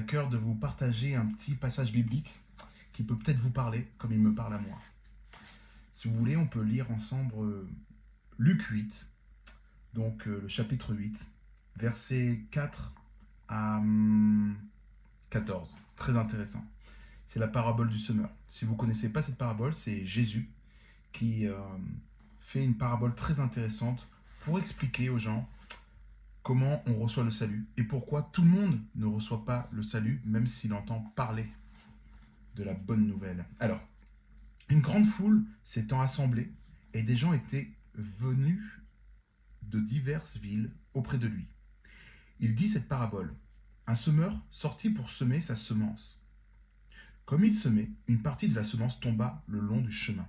à cœur de vous partager un petit passage biblique qui peut peut-être vous parler comme il me parle à moi. Si vous voulez, on peut lire ensemble Luc 8, donc le chapitre 8, versets 4 à 14. Très intéressant. C'est la parabole du semeur. Si vous ne connaissez pas cette parabole, c'est Jésus qui fait une parabole très intéressante pour expliquer aux gens comment on reçoit le salut et pourquoi tout le monde ne reçoit pas le salut, même s'il entend parler de la bonne nouvelle. Alors, une grande foule s'étant assemblée et des gens étaient venus de diverses villes auprès de lui. Il dit cette parabole. Un semeur sortit pour semer sa semence. Comme il semait, une partie de la semence tomba le long du chemin.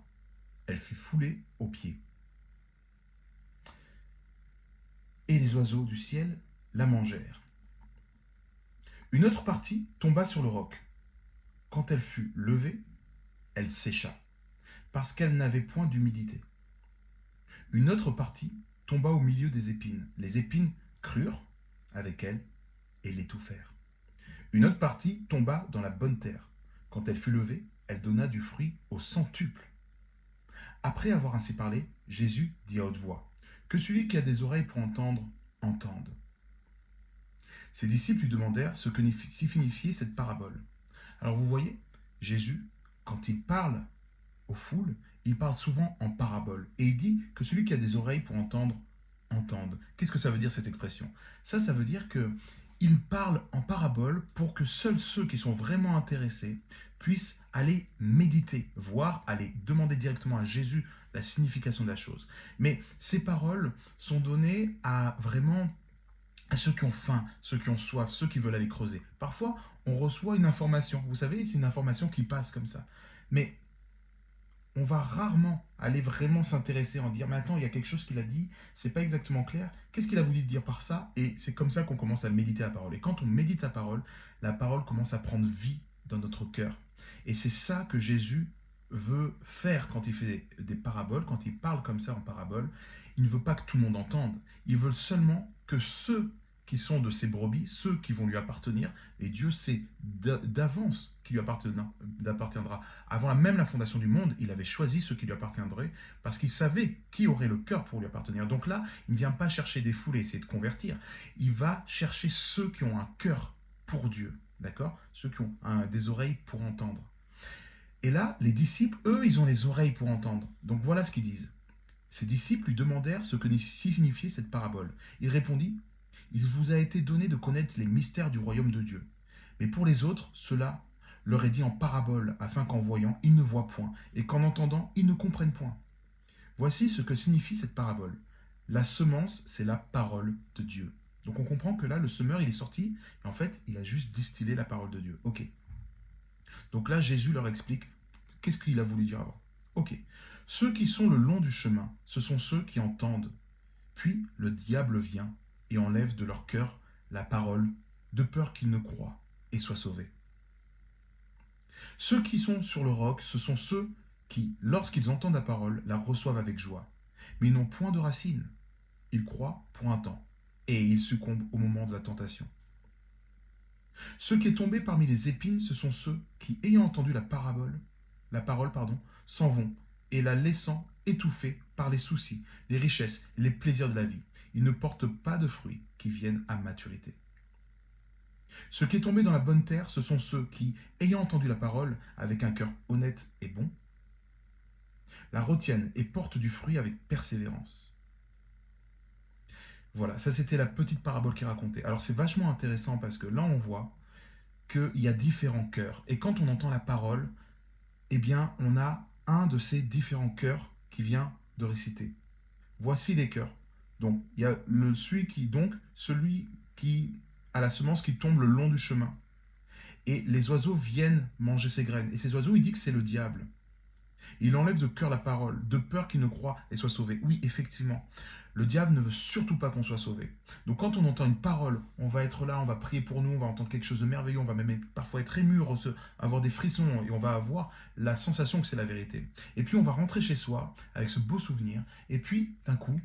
Elle fut foulée aux pieds. Et les oiseaux du ciel la mangèrent. Une autre partie tomba sur le roc. Quand elle fut levée, elle sécha, parce qu'elle n'avait point d'humidité. Une autre partie tomba au milieu des épines. Les épines crurent avec elle et l'étouffèrent. Une autre partie tomba dans la bonne terre. Quand elle fut levée, elle donna du fruit au centuple. Après avoir ainsi parlé, Jésus dit à haute voix, que celui qui a des oreilles pour entendre, entende. Ses disciples lui demandèrent ce que signifiait cette parabole. Alors vous voyez, Jésus, quand il parle aux foules, il parle souvent en parabole. Et il dit que celui qui a des oreilles pour entendre, entende. Qu'est-ce que ça veut dire cette expression? Ça veut dire que il parle en parabole pour que seuls ceux qui sont vraiment intéressés puissent aller méditer, voire aller demander directement à Jésus la signification de la chose. Mais ces paroles sont données à ceux qui ont faim, ceux qui ont soif, ceux qui veulent aller creuser. Parfois, on reçoit une information. Vous savez, c'est une information qui passe comme ça. Mais on va rarement aller vraiment s'intéresser en dire mais attends, il y a quelque chose qu'il a dit, c'est pas exactement clair, qu'est-ce qu'il a voulu dire par ça? Et c'est comme ça qu'on commence à méditer la parole. Et quand on médite la parole commence à prendre vie dans notre cœur. Et c'est ça que Jésus veut faire quand il fait des paraboles, quand il parle comme ça en parabole. Il ne veut pas que tout le monde entende, il veut seulement que ceux qui sont de ses brebis, ceux qui vont lui appartenir, et Dieu sait d'avance qui lui appartiendra. Avant même la fondation du monde, il avait choisi ceux qui lui appartiendraient, parce qu'il savait qui aurait le cœur pour lui appartenir. Donc là, il ne vient pas chercher des foules et essayer de convertir, il va chercher ceux qui ont un cœur pour Dieu, d'accord? Ceux qui ont des oreilles pour entendre. Et là, les disciples, eux, ils ont les oreilles pour entendre. Donc voilà ce qu'ils disent. Ses disciples lui demandèrent ce que signifiait cette parabole. Il répondit, il vous a été donné de connaître les mystères du royaume de Dieu. Mais pour les autres, cela leur est dit en parabole, afin qu'en voyant, ils ne voient point, et qu'en entendant, ils ne comprennent point. Voici ce que signifie cette parabole. La semence, c'est la parole de Dieu. Donc on comprend que là, le semeur, il est sorti, et en fait, il a juste distillé la parole de Dieu. Ok. Donc là, Jésus leur explique qu'est-ce qu'il a voulu dire avant. Ok. Ceux qui sont le long du chemin, ce sont ceux qui entendent. Puis le diable vient et enlève de leur cœur la parole, de peur qu'ils ne croient et soient sauvés. Ceux qui sont sur le roc, ce sont ceux qui, lorsqu'ils entendent la parole, la reçoivent avec joie. Mais ils n'ont point de racines. Ils croient pour un temps, et ils succombent au moment de la tentation. Ceux qui sont tombés parmi les épines, ce sont ceux qui, ayant entendu la parole, s'en vont, et la laissant étouffée par les soucis, les richesses, les plaisirs de la vie. Ils ne portent pas de fruits qui viennent à maturité. Ce qui est tombé dans la bonne terre, ce sont ceux qui, ayant entendu la parole avec un cœur honnête et bon, la retiennent et portent du fruit avec persévérance. Voilà, ça c'était la petite parabole qu'il racontait. Alors c'est vachement intéressant parce que là on voit qu'il y a différents cœurs. Et quand on entend la parole, eh bien on a un de ces différents cœurs qui vient de réciter. Voici les cœurs. Donc il y a celui qui a la semence qui tombe le long du chemin. Et les oiseaux viennent manger ses graines. Et ces oiseaux, il dit que c'est le diable. Il enlève de cœur la parole, de peur qu'il ne croie et soit sauvé. Oui, effectivement, le diable ne veut surtout pas qu'on soit sauvé. Donc quand on entend une parole, on va être là, on va prier pour nous, on va entendre quelque chose de merveilleux, on va même parfois être ému, avoir des frissons, et on va avoir la sensation que c'est la vérité. Et puis on va rentrer chez soi avec ce beau souvenir, et puis d'un coup,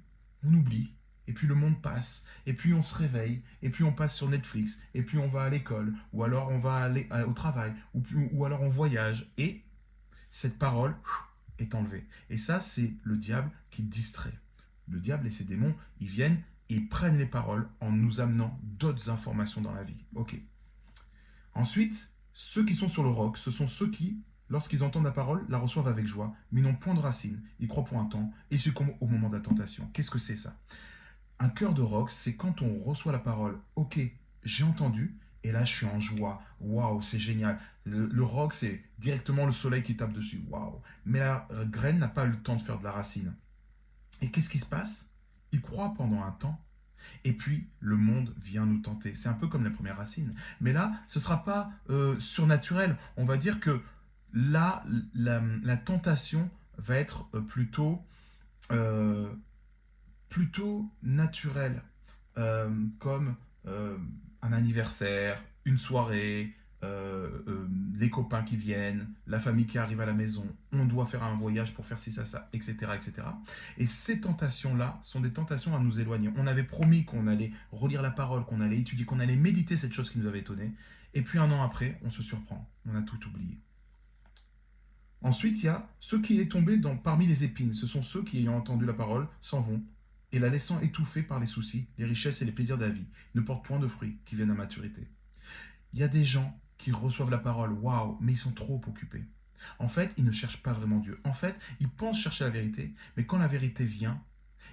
on oublie, et puis le monde passe, et puis on se réveille, et puis on passe sur Netflix, et puis on va à l'école, ou alors on va aller au travail, ou alors on voyage, et cette parole est enlevée. Et ça, c'est le diable qui distrait. Le diable et ses démons, ils viennent, ils prennent les paroles en nous amenant d'autres informations dans la vie. Ok. Ensuite, ceux qui sont sur le roc, ce sont ceux qui, lorsqu'ils entendent la parole, la reçoivent avec joie, mais n'ont point de racine, ils croient pour un temps, et succombent au moment de la tentation. Qu'est-ce que c'est ça? Un cœur de roc, c'est quand on reçoit la parole, ok, j'ai entendu, et là je suis en joie, waouh, c'est génial. Le roc, c'est directement le soleil qui tape dessus, waouh. Mais la graine n'a pas eu le temps de faire de la racine. Et qu'est-ce qui se passe? Il croit pendant un temps, et puis le monde vient nous tenter. C'est un peu comme la première racine. Mais là, ce ne sera pas surnaturel. On va dire que là, la tentation va être euh, plutôt naturelle, comme un anniversaire, une soirée, les copains qui viennent, la famille qui arrive à la maison, on doit faire un voyage pour faire ci, ça, etc., etc. Et ces tentations-là sont des tentations à nous éloigner. On avait promis qu'on allait relire la parole, qu'on allait étudier, qu'on allait méditer cette chose qui nous avait étonné. Et puis un an après, on se surprend. On a tout oublié. Ensuite, il y a ceux qui est tombé parmi les épines. Ce sont ceux qui, ayant entendu la parole, s'en vont et la laissant étouffer par les soucis, les richesses et les plaisirs de la vie, ne portent point de fruits qui viennent à maturité. Il y a des gens qui reçoivent la parole, waouh, mais ils sont trop occupés. En fait, ils ne cherchent pas vraiment Dieu. En fait, ils pensent chercher la vérité, mais quand la vérité vient,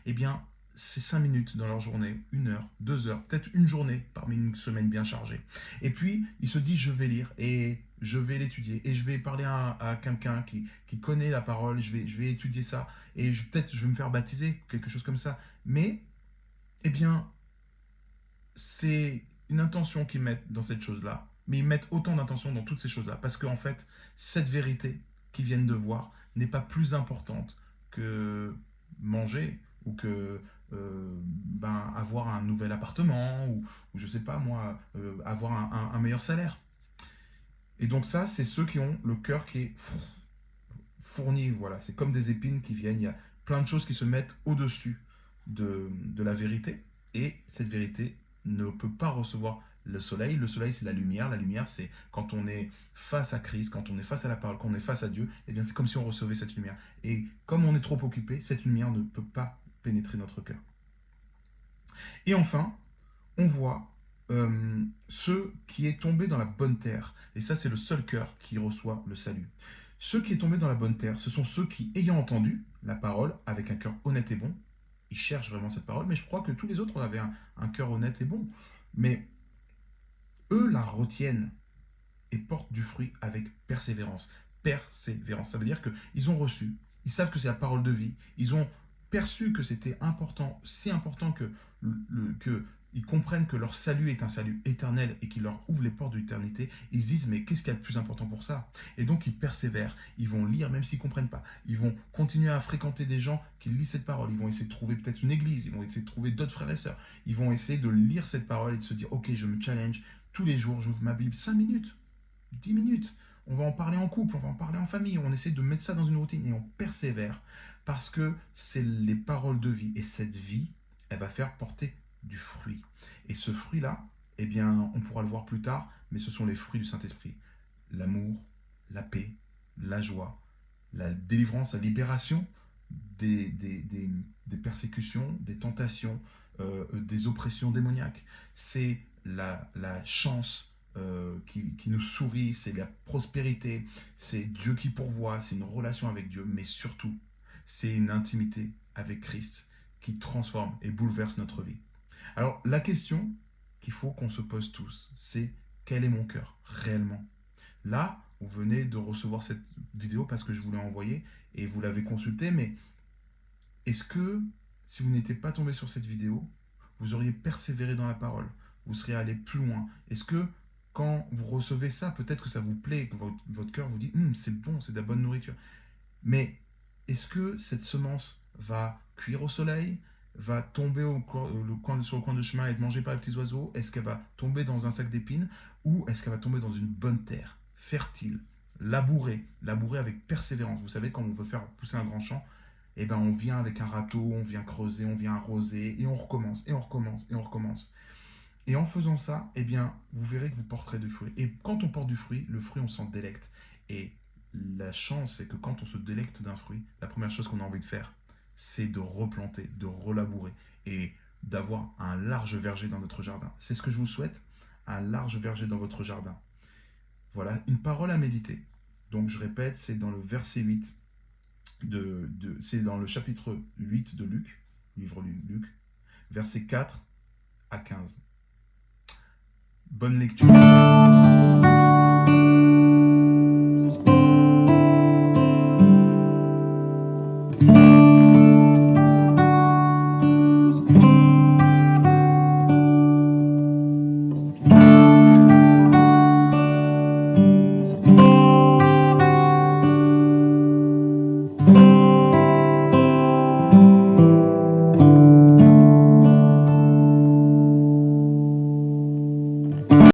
eh bien, c'est 5 minutes dans leur journée, 1 heure, 2 heures, peut-être une journée parmi une semaine bien chargée. Et puis, ils se disent, je vais lire et je vais l'étudier et je vais parler à quelqu'un qui connaît la parole, je vais étudier ça et peut-être je vais me faire baptiser, quelque chose comme ça. Mais, eh bien, c'est une intention qu'ils mettent dans cette chose-là, mais ils mettent autant d'intention dans toutes ces choses-là, parce qu'en fait, cette vérité qu'ils viennent de voir n'est pas plus importante que manger ou que avoir un nouvel appartement ou je sais pas moi, avoir un meilleur salaire. Et donc ça, c'est ceux qui ont le cœur qui est fourni, voilà, c'est comme des épines qui viennent, il y a plein de choses qui se mettent au-dessus de la vérité, et cette vérité ne peut pas recevoir le soleil. Le soleil, c'est la lumière, c'est quand on est face à Christ, quand on est face à la parole, quand on est face à Dieu, et bien c'est comme si on recevait cette lumière. Et comme on est trop occupé, cette lumière ne peut pas pénétrer notre cœur. Et enfin, on voit ceux qui est tombé dans la bonne terre. Et ça, c'est le seul cœur qui reçoit le salut. Ceux qui est tombé dans la bonne terre, ce sont ceux qui, ayant entendu la parole avec un cœur honnête et bon, ils cherchent vraiment cette parole, mais je crois que tous les autres avaient un cœur honnête et bon. Mais eux la retiennent et portent du fruit avec persévérance. Persévérance, ça veut dire qu'ils ont reçu, ils savent que c'est la parole de vie, ils ont perçu que c'était important, si important que ils comprennent que leur salut est un salut éternel et qu'il leur ouvre les portes de l'éternité, ils se disent mais qu'est-ce qu'il y a de plus important pour ça? Et donc ils persévèrent, ils vont lire même s'ils ne comprennent pas, ils vont continuer à fréquenter des gens qui lisent cette parole, ils vont essayer de trouver peut-être une église, ils vont essayer de trouver d'autres frères et sœurs, ils vont essayer de lire cette parole et de se dire ok, je me challenge, tous les jours j'ouvre ma Bible 5 minutes, 10 minutes, on va en parler en couple, on va en parler en famille, on essaie de mettre ça dans une routine et on persévère parce que c'est les paroles de vie et cette vie, elle va faire porter du fruit. Et ce fruit-là, eh bien, on pourra le voir plus tard, mais ce sont les fruits du Saint-Esprit. L'amour, la paix, la joie, la délivrance, la libération des persécutions, des tentations, des oppressions démoniaques. C'est la chance qui nous sourit, c'est la prospérité, c'est Dieu qui pourvoit, c'est une relation avec Dieu, mais surtout, c'est une intimité avec Christ qui transforme et bouleverse notre vie. Alors, la question qu'il faut qu'on se pose tous, c'est quel est mon cœur réellement? Là, vous venez de recevoir cette vidéo parce que je vous l'ai envoyée et vous l'avez consultée, mais est-ce que si vous n'étiez pas tombé sur cette vidéo, vous auriez persévéré dans la parole? Vous seriez allé plus loin? Est-ce que quand vous recevez ça, peut-être que ça vous plaît, que votre cœur vous dit c'est bon, c'est de la bonne nourriture. Mais est-ce que cette semence va cuire au soleil, va tomber sur le coin de chemin et être mangée par les petits oiseaux? Est-ce qu'elle va tomber dans un sac d'épines ou est-ce qu'elle va tomber dans une bonne terre, fertile, labourée avec persévérance? Vous savez, quand on veut faire pousser un grand champ, eh ben on vient avec un râteau, on vient creuser, on vient arroser, et on recommence, et on recommence, et on recommence. Et en faisant ça, eh bien, vous verrez que vous porterez du fruit. Et quand on porte du fruit, le fruit, on s'en délecte. Et la chance, c'est que quand on se délecte d'un fruit, la première chose qu'on a envie de faire, c'est de replanter, de relabourer et d'avoir un large verger dans notre jardin. C'est ce que je vous souhaite, un large verger dans votre jardin. Voilà, une parole à méditer. Donc je répète, c'est dans le verset 8, c'est dans le chapitre 8 de Luc, livre Luc, verset 4 à 15. Bonne lecture.